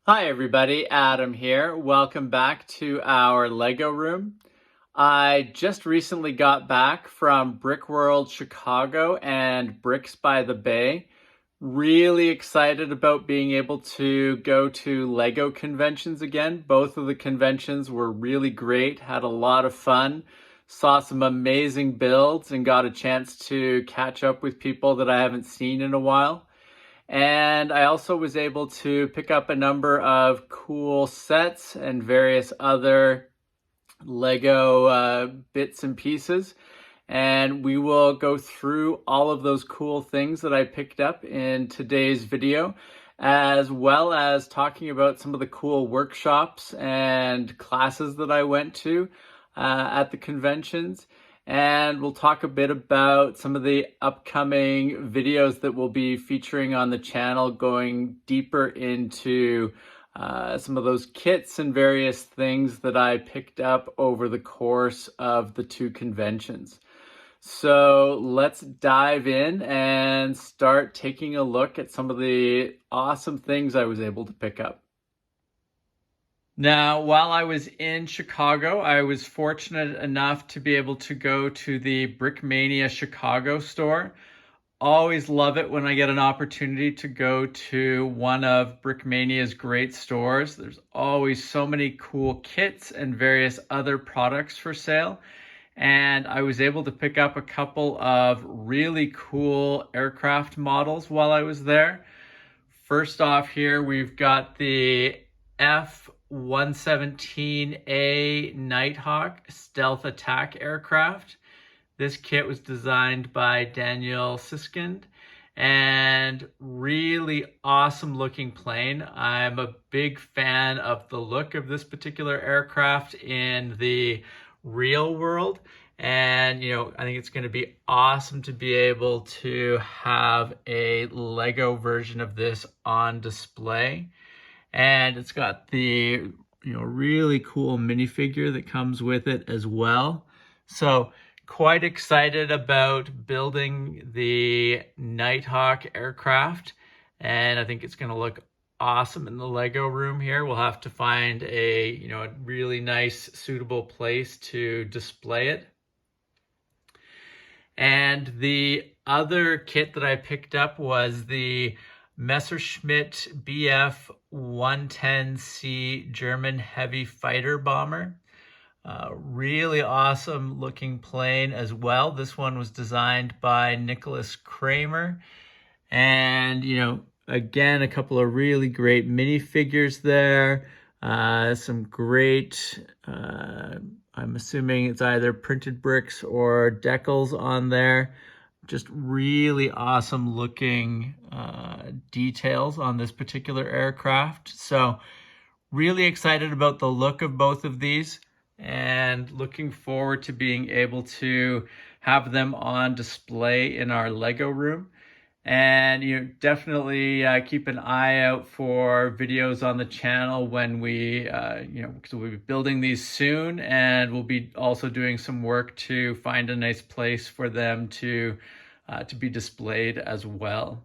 Hi everybody, Adam here. Welcome back to our Lego room. I just recently got back from Brickworld Chicago and Bricks by the Bay. Really excited about being able to go to Lego conventions again. Both of the conventions were really great, had a lot of fun, saw some amazing builds, and got a chance to catch up with people that I haven't seen in a while. And I also was able to pick up a number of cool sets and various other Lego bits and pieces. And we will go through all of those cool things that I picked up in today's video, as well as talking about some of the cool workshops and classes that I went to at the conventions. And we'll talk a bit about some of the upcoming videos that we'll be featuring on the channel, going deeper into some of those kits and various things that I picked up over the course of the two conventions. So let's dive in and start taking a look at some of the awesome things I was able to pick up. Now, while I was in Chicago, I was fortunate enough to be able to go to the Brickmania Chicago store. Always love it when I get an opportunity to go to one of Brickmania's great stores. There's always so many cool kits and various other products for sale. And I was able to pick up a couple of really cool aircraft models while I was there. First off here, we've got the F-117A Nighthawk stealth attack aircraft. This kit was designed by Daniel Siskind, and really awesome looking plane. I'm a big fan of the look of this particular aircraft in the real world. And, I think it's going to be awesome to be able to have a Lego version of this on display. And it's got the, really cool minifigure that comes with it as well. So quite excited about building the Nighthawk aircraft. And I think it's going to look awesome in the Lego room here. We'll have to find a really nice, suitable place to display it. And the other kit that I picked up was the Messerschmitt Bf 110C German heavy fighter bomber. Really awesome looking plane as well. This one was designed by Nicholas Kramer. And, again, a couple of really great minifigures there. Some great, I'm assuming it's either printed bricks or decals on there. Just really awesome looking details on this particular aircraft. So really excited about the look of both of these and looking forward to being able to have them on display in our Lego room. And definitely keep an eye out for videos on the channel when we, because we'll be building these soon, and we'll be also doing some work to find a nice place for them to be displayed as well.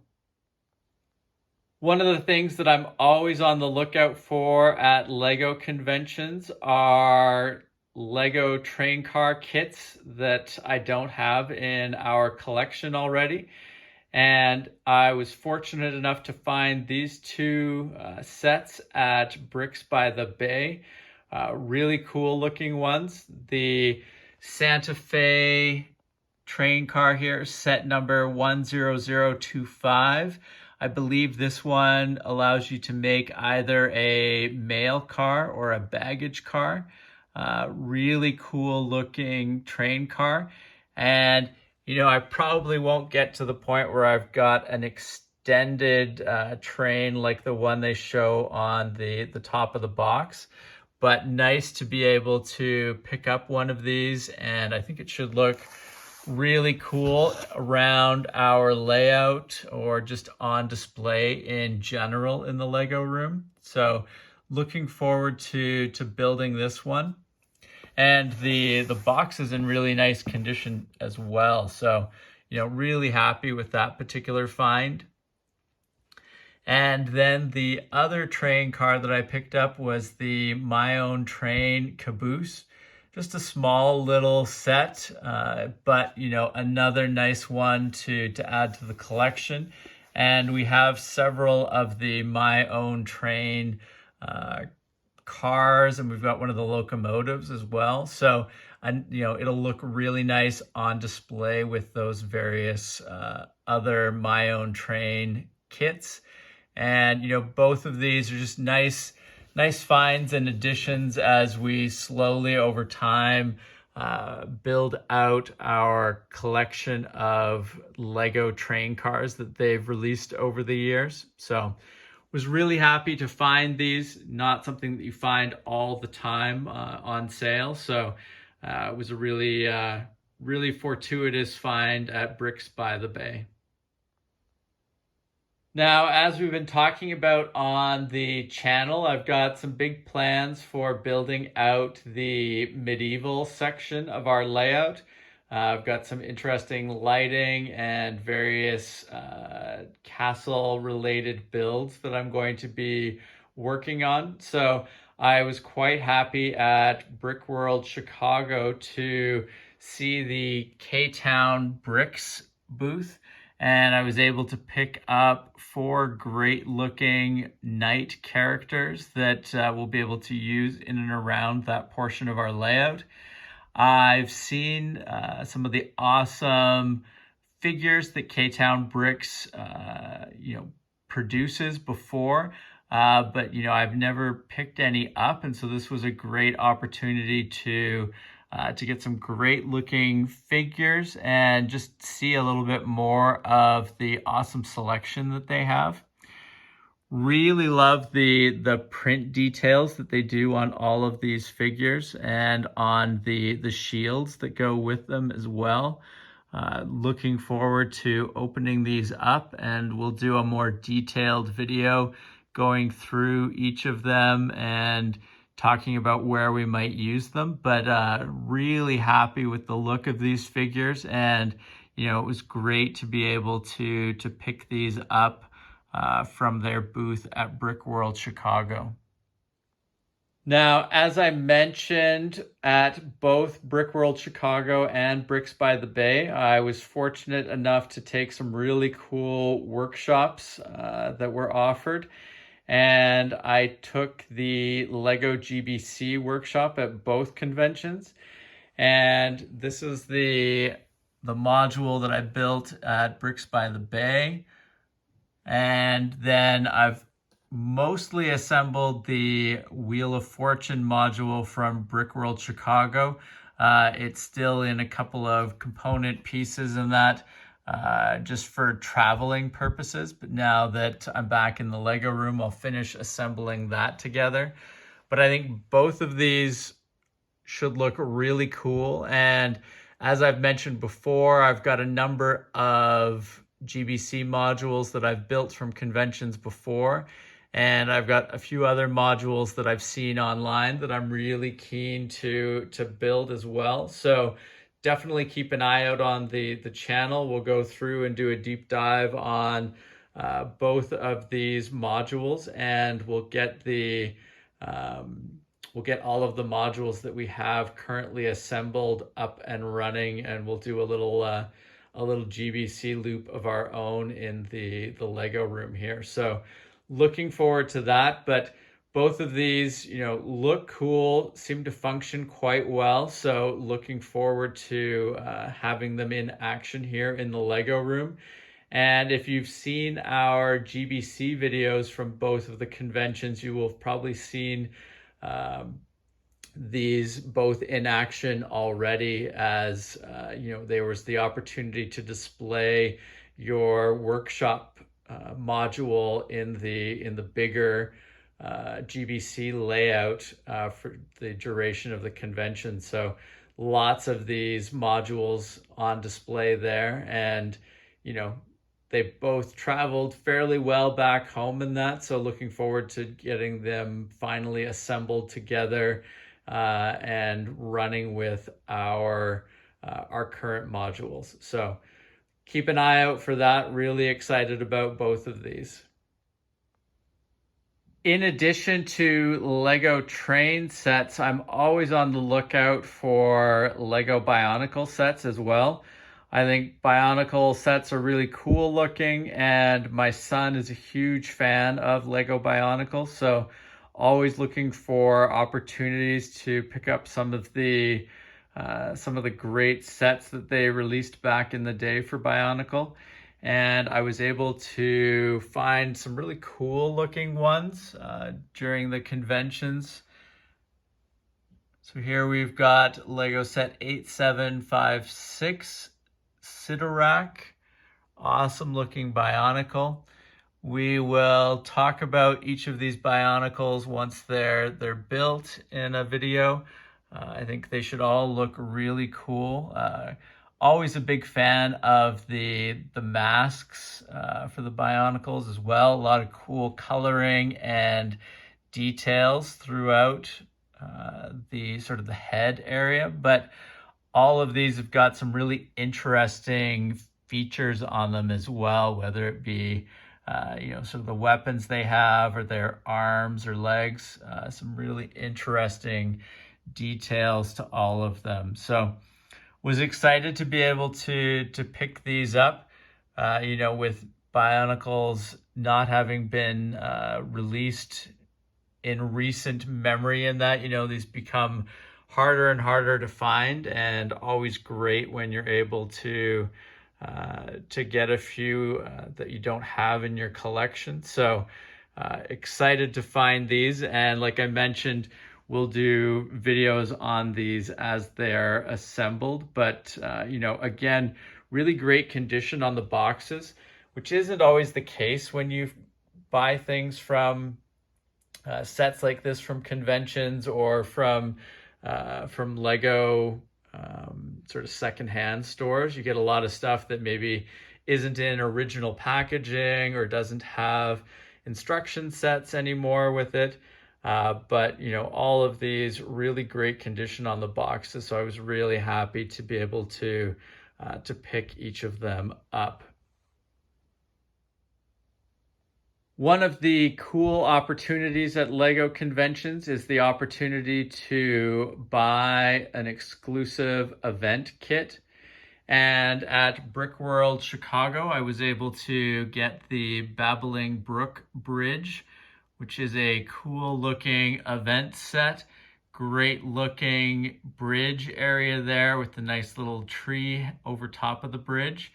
One of the things that I'm always on the lookout for at Lego conventions are Lego train car kits that I don't have in our collection already. And I was fortunate enough to find these two sets at Bricks by the Bay. Really cool looking ones. The Santa Fe train car here, set number 10025. I believe this one allows you to make either a mail car or a baggage car. Really cool looking train car. And I probably won't get to the point where I've got an extended train like the one they show on the top of the box, but nice to be able to pick up one of these, and I think it should look really cool around our layout or just on display in general in the Lego room. So looking forward to building this one. And the box is in really nice condition as well. So, really happy with that particular find. And then the other train car that I picked up was the My Own Train Caboose. Just a small little set, but another nice one to add to the collection. And we have several of the My Own Train cars, and we've got one of the locomotives as well. So, it'll look really nice on display with those various other My Own Train kits. And both of these are just nice finds and additions as we slowly over time build out our collection of Lego train cars that they've released over the years. So was really happy to find these, not something that you find all the time on sale. So it was a really fortuitous find at Bricks by the Bay. Now, as we've been talking about on the channel, I've got some big plans for building out the medieval section of our layout. I've got some interesting lighting and various castle-related builds that I'm going to be working on. So I was quite happy at Brickworld Chicago to see the K-Town Bricks booth, and I was able to pick up 4 great looking knight characters that we'll be able to use in and around that portion of our layout. I've seen some of the awesome figures that K-Town Bricks produces before, but I've never picked any up, and so this was a great opportunity to get some great looking figures and just see a little bit more of the awesome selection that they have. Really love the print details that they do on all of these figures and on the shields that go with them as well. Looking forward to opening these up, and we'll do a more detailed video going through each of them and talking about where we might use them. But really happy with the look of these figures, and it was great to be able to pick these up from their booth at Brickworld Chicago. Now, as I mentioned, at both Brickworld Chicago and Bricks by the Bay, I was fortunate enough to take some really cool workshops that were offered. And I took the Lego GBC workshop at both conventions. And this is the module that I built at Bricks by the Bay. And then I've mostly assembled the Wheel of Fortune module from Brickworld Chicago. It's still in a couple of component pieces in that, just for traveling purposes. But now that I'm back in the Lego room, I'll finish assembling that together. But I think both of these should look really cool. And as I've mentioned before, I've got a number of GBC modules that I've built from conventions before. And I've got a few other modules that I've seen online that I'm really keen to build as well. So definitely keep an eye out on the channel. We'll go through and do a deep dive on both of these modules, and we'll get all of the modules that we have currently assembled up and running, and we'll do a little GBC loop of our own in the Lego room here. So looking forward to that. But both of these, look cool, seem to function quite well. So looking forward to having them in action here in the Lego room. And if you've seen our GBC videos from both of the conventions, you will have probably seen these both in action already, as there was the opportunity to display your workshop module in the bigger GBC layout for the duration of the convention. So lots of these modules on display there, and they both traveled fairly well back home in that. So looking forward to getting them finally assembled together and running with our current modules. So keep an eye out for that. Really excited about both of these. In addition to Lego train sets, I'm always on the lookout for Lego Bionicle sets as well. I think Bionicle sets are really cool looking, and my son is a huge fan of Lego Bionicles, so always looking for opportunities to pick up some of the great sets that they released back in the day for Bionicle. And I was able to find some really cool looking ones during the conventions. So here we've got Lego set 8756 Sidorak, awesome looking Bionicle. We will talk about each of these Bionicles once they're built in a video. I think they should all look really cool. Always a big fan of the masks for the Bionicles as well. A lot of cool coloring and details throughout the sort of the head area, but all of these have got some really interesting features on them as well, whether it be sort of the weapons they have or their arms or legs, some really interesting details to all of them. So was excited to be able to pick these up, with Bionicles not having been released in recent memory, and that, these become harder and harder to find, and always great when you're able to get a few that you don't have in your collection. So excited to find these, and like I mentioned, we'll do videos on these as they're assembled. But again, really great condition on the boxes, which isn't always the case when you buy things from sets like this from conventions or from Lego sort of secondhand stores. You get a lot of stuff that maybe isn't in original packaging or doesn't have instruction sets anymore with it. But all of these really great condition on the boxes. So I was really happy to be able to pick each of them up. One of the cool opportunities at LEGO conventions is the opportunity to buy an exclusive event kit. And at Brickworld Chicago, I was able to get the Babbling Brook Bridge, which is a cool looking event set. Great looking bridge area there with the nice little tree over top of the bridge.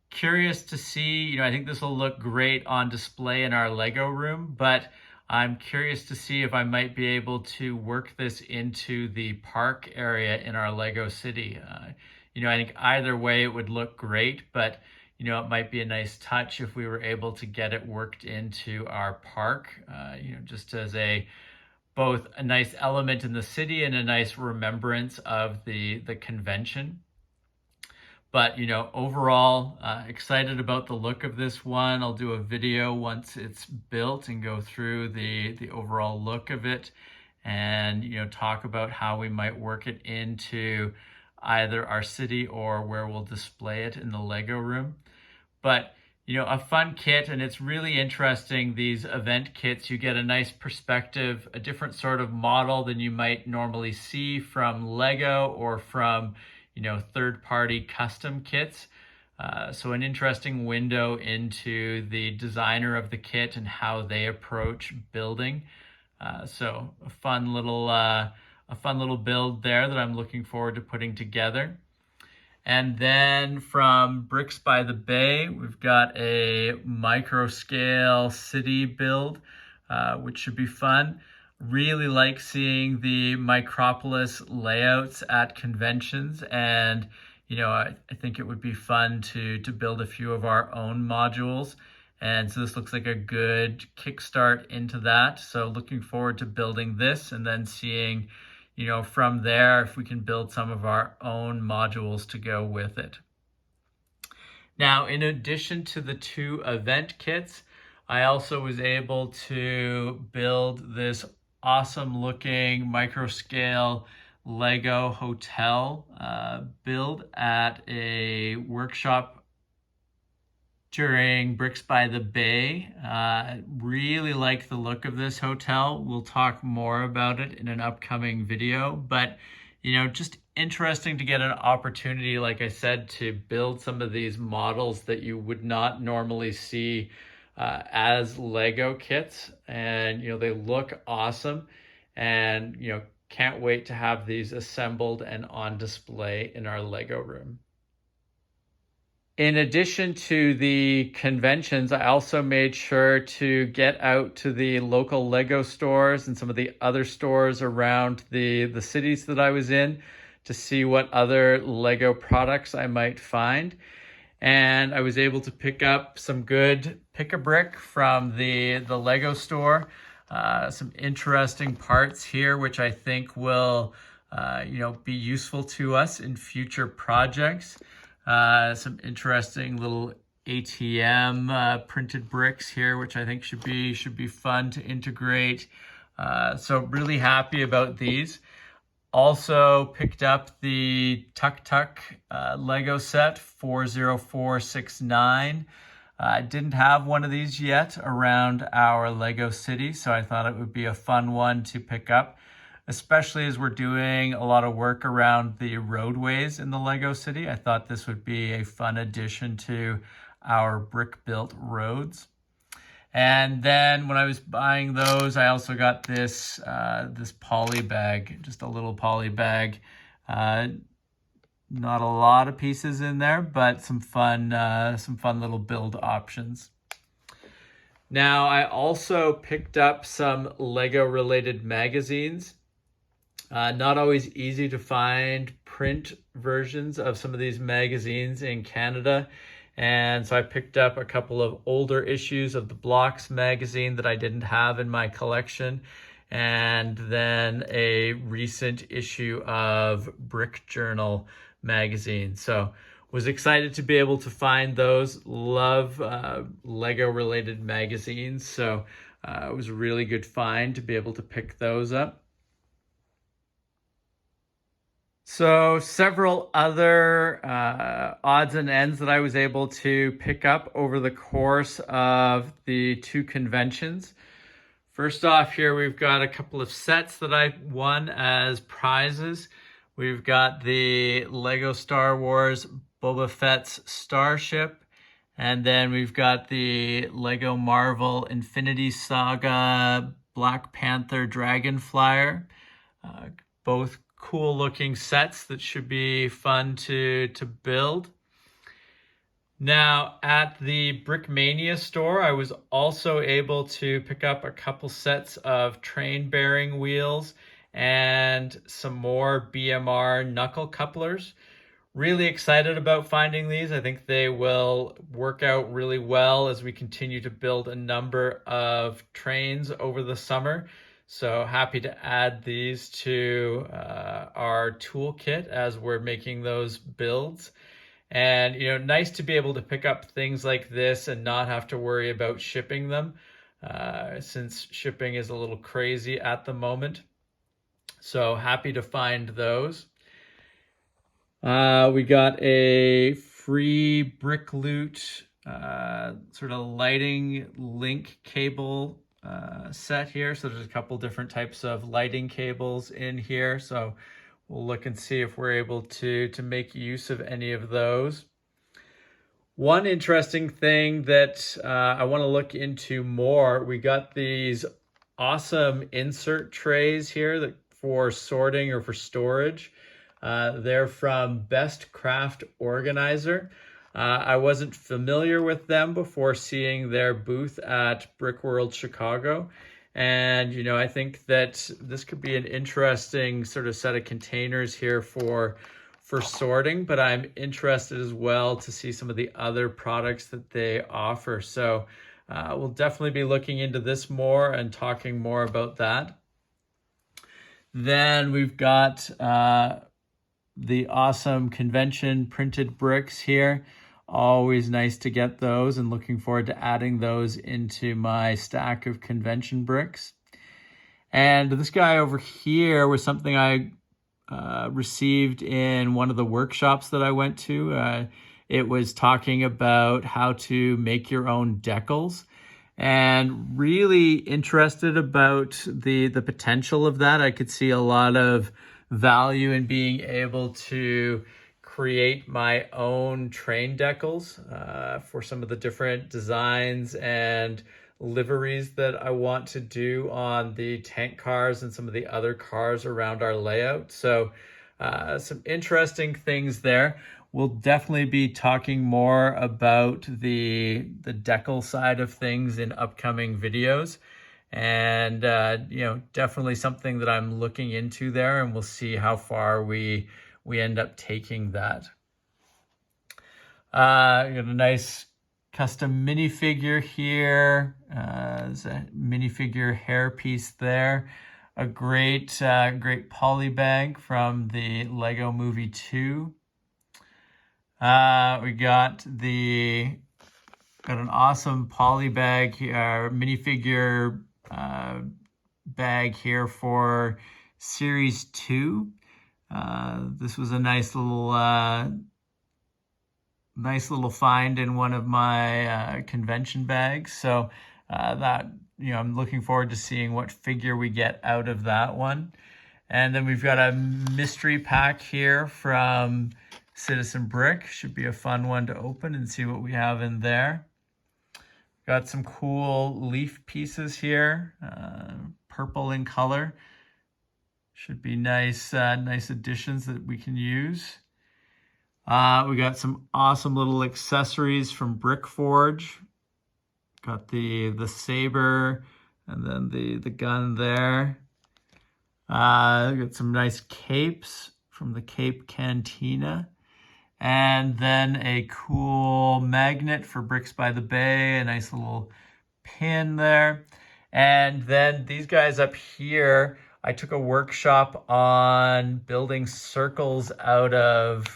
Curious to see, I think this will look great on display in our Lego room, but I'm curious to see if I might be able to work this into the park area in our Lego city. I think either way it would look great, but it might be a nice touch if we were able to get it worked into our park, just as both a nice element in the city and a nice remembrance of the convention. But, overall, excited about the look of this one. I'll do a video once it's built and go through the overall look of it and, talk about how we might work it into either our city or where we'll display it in the Lego room. But, a fun kit, and it's really interesting, these event kits. You get a nice perspective, a different sort of model than you might normally see from Lego or from third-party custom kits. So an interesting window into the designer of the kit and how they approach building. So a fun little build there that I'm looking forward to putting together. And then from Bricks by the Bay, we've got a micro scale city build, which should be fun. Really like seeing the Micropolis layouts at conventions, and I think it would be fun to build a few of our own modules, and so this looks like a good kickstart into that. So looking forward to building this and then seeing from there if we can build some of our own modules to go with it. Now, in addition to the 2 event kits, I also was able to build this awesome looking micro scale Lego hotel build at a workshop during Bricks by the Bay. Really like the look of this hotel. We'll talk more about it in an upcoming video, but just interesting to get an opportunity, like I said, to build some of these models that you would not normally see as Lego kits. And they look awesome, and can't wait to have these assembled and on display in our Lego room. In addition to the conventions, I also made sure to get out to the local Lego stores and some of the other stores around the cities that I was in to see what other Lego products I might find. And I was able to pick up some good pick-a-brick from the Lego store. Some interesting parts here, which I think will be useful to us in future projects. Some interesting little ATM printed bricks here, which I think should be fun to integrate. So really happy about these. Also picked up the Tuk Tuk Lego set 40469. I didn't have one of these yet around our Lego city, so I thought it would be a fun one to pick up, especially as we're doing a lot of work around the roadways in the Lego city. I thought this would be a fun addition to our brick-built roads. And then when I was buying those, I also got this poly bag, just a little poly bag. Not a lot of pieces in there, but some fun little build options. Now, I also picked up some Lego related magazines. Not always easy to find print versions of some of these magazines in Canada. And so I picked up a couple of older issues of the Blocks magazine that I didn't have in my collection, and then a recent issue of Brick Journal magazine. So was excited to be able to find those. Love Lego related magazines. So it was a really good find to be able to pick those up. So several other odds and ends that I was able to pick up over the course of the two conventions. First off, here we've got a couple of sets that I won as prizes. We've got the Lego Star Wars Boba Fett's Starship, and then we've got the Lego Marvel Infinity Saga Black Panther Dragon Flyer. Both cool looking sets that should be fun to build. Now at the Brickmania store, I was also able to pick up a couple sets of train bearing wheels and some more BMR knuckle couplers. Really excited about finding these. I think they will work out really well as we continue to build a number of trains over the summer. So happy to add these to our toolkit as we're making those builds. And, nice to be able to pick up things like this and not have to worry about shipping them, since shipping is a little crazy at the moment. So happy to find those. We got a free Brick Loot sort of lighting link cable set here. So there's a couple different types of lighting cables in here. So we'll look and see if we're able to make use of any of those. One interesting thing that I want to look into more, we got these awesome insert trays here for sorting or for storage. They're from Best Craft Organizer. I wasn't familiar with them before seeing their booth at Brickworld Chicago. And, I think that this could be an interesting sort of set of containers here for sorting, but I'm interested as well to see some of the other products that they offer. So we'll definitely be looking into this more and talking more about that. Then we've got the awesome convention printed bricks here. Always nice to get those, and looking forward to adding those into my stack of convention bricks. And this guy over here was something I received in one of the workshops that I went to. it was talking about how to make your own decals, and really interested about the potential of that. I could see a lot of value in being able to create my own train decals for some of the different designs and liveries that I want to do on the tank cars and some of the other cars around our layout. So some interesting things there. We'll definitely be talking more about the decal side of things in upcoming videos. And, definitely something that I'm looking into there, and we'll see how far we end up taking that. Got a nice custom minifigure here. There's a minifigure hair piece there. A great poly bag from the Lego Movie 2. We got an awesome poly bag here, minifigure bag here for Series 2. This was a nice little find in one of my convention bags. So I'm looking forward to seeing what figure we get out of that one. And then we've got a mystery pack here from Citizen Brick. Should be a fun one to open and see what we have in there. Got some cool leaf pieces here, purple in color. Should be nice additions that we can use. We got some awesome little accessories from Brickforge. Got the saber and then the gun there. Got some nice capes from the Cape Cantina. And then a cool magnet for Bricks by the Bay, a nice little pin there. And then these guys up here, I took a workshop on building circles out of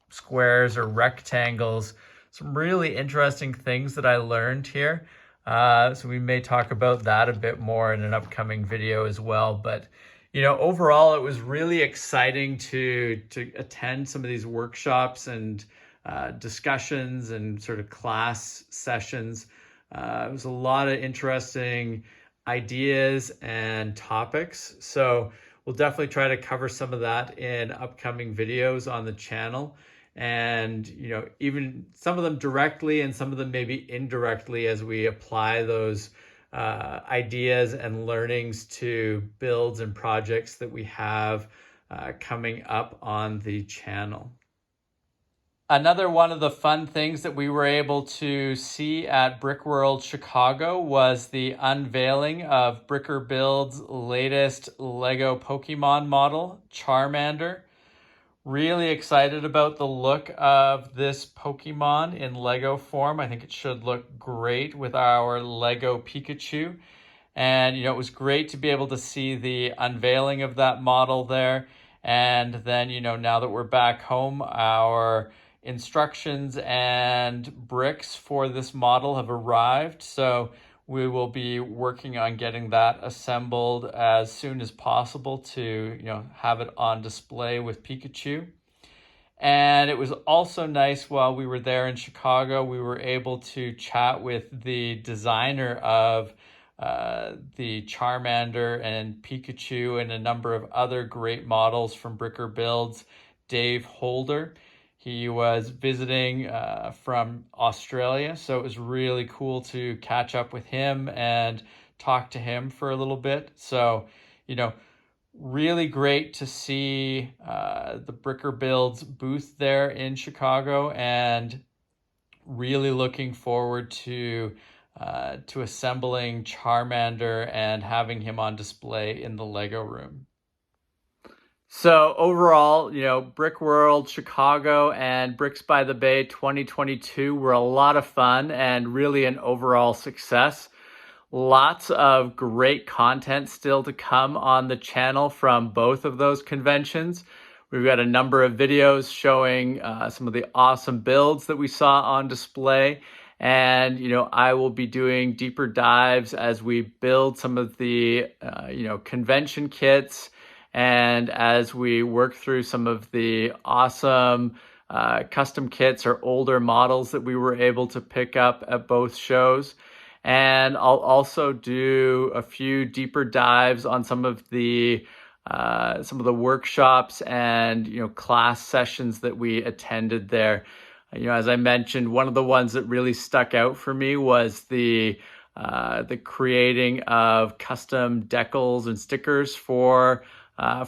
squares or rectangles. Some really interesting things that I learned here. So we may talk about that a bit more in an upcoming video as well. But overall, it was really exciting to attend some of these workshops and discussions and sort of class sessions. It was a lot of interesting ideas and topics. So we'll definitely try to cover some of that in upcoming videos on the channel. And, even some of them directly and some of them maybe indirectly as we apply those ideas and learnings to builds and projects that we have coming up on the channel. Another one of the fun things that we were able to see at Brickworld Chicago was the unveiling of Brickbuild's latest Lego Pokemon model, Charmander. Really excited about the look of this Pokemon in Lego form. I think it should look great with our Lego Pikachu. And, it was great to be able to see the unveiling of that model there. And then, now that we're back home, our instructions and bricks for this model have arrived. So we will be working on getting that assembled as soon as possible to, have it on display with Pikachu. And it was also nice while we were there in Chicago, we were able to chat with the designer of the Charmander and Pikachu and a number of other great models from Brickbuild's, Dave Holder. He was visiting from Australia, so it was really cool to catch up with him and talk to him for a little bit. So, really great to see the Brickbuild's booth there in Chicago, and really looking forward to assembling Charmander and having him on display in the Lego room. So overall, Brickworld Chicago and Bricks by the Bay 2022 were a lot of fun and really an overall success. Lots of great content still to come on the channel from both of those conventions. We've got a number of videos showing some of the awesome builds that we saw on display. And, I will be doing deeper dives as we build some of the, convention kits, and as we work through some of the awesome custom kits or older models that we were able to pick up at both shows. And I'll also do a few deeper dives on some of the workshops and class sessions that we attended there. As I mentioned, one of the ones that really stuck out for me was the creating of custom decals and stickers for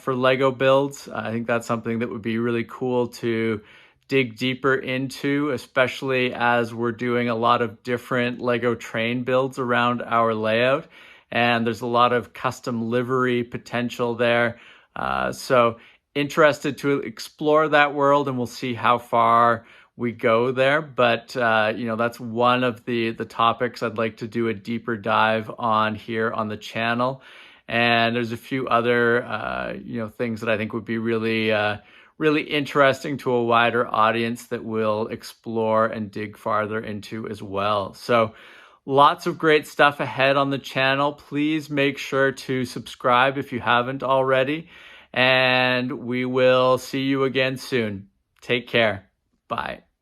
Lego builds. I think that's something that would be really cool to dig deeper into, especially as we're doing a lot of different Lego train builds around our layout. And there's a lot of custom livery potential there. So interested to explore that world, and we'll see how far we go there. But, that's one of the topics I'd like to do a deeper dive on here on the channel. And there's a few other, things that I think would be really interesting to a wider audience that we'll explore and dig farther into as well. So lots of great stuff ahead on the channel. Please make sure to subscribe if you haven't already, and we will see you again soon. Take care. Bye.